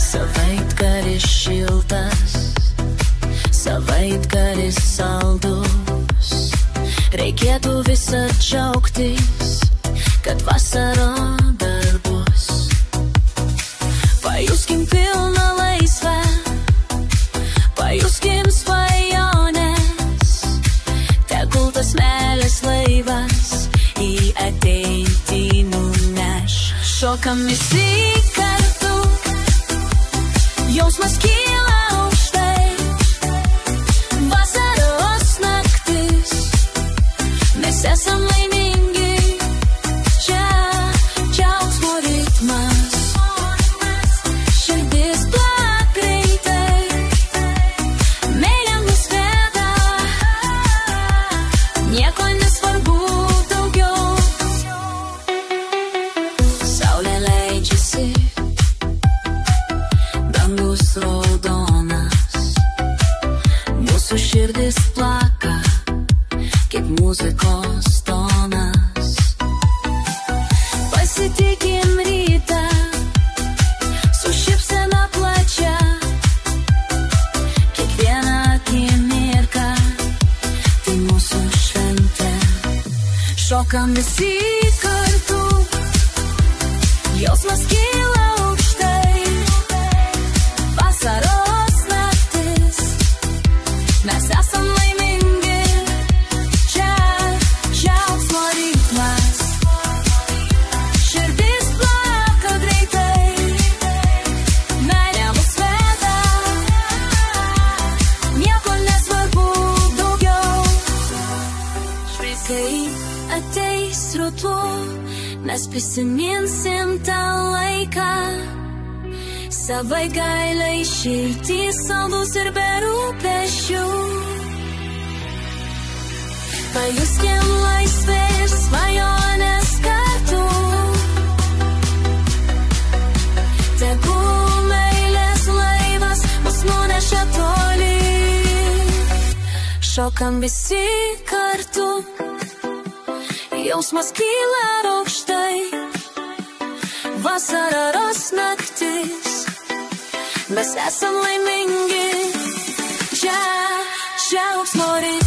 Savaitgalis šiltas, savaitgalis saldus, reikėtų visą džiaugtis, kad vasara dar bus. Pajuskim pilną laisvę, pajuskim svajonės, tegul tas meilės laivas į ateitį nuneš. Šokam visi kartu, jausmas kyla aukštai, vasaros naktis, mes esam laimingi, čia džiaugsmo ritmas, širdis plak greitai, meilė mus veda, nieko nesvarbu daugiau. Saulė leidžiasi, dangus raudonas, mūsų širdis plaka, kaip muzikos tonas. Pasitikim rytą, su šypsena plačia, kiekvieną akimirką, tai mūsų šventė. Šokam visi kartu, jausmas kyla aukštai, vasaros naktis, mes esam laimingi, čia džiaugsmo ritmas, širdis plaka greitai, meilė mus veda, nieko nesvarbu daugiau. Kai ateis ruduo, mes prisiminsim tą laiką, savaitgaliai šilti, saldus ir be rūpesčių. Pajuskim laisvę ir svajonės kartu, tegul meilės laivas mus nuneša toli. Šokam visi kartu, jausmas kyla aukštai, vasaros naktis, mes esam laimingi, čia džiaugsmo ritmas.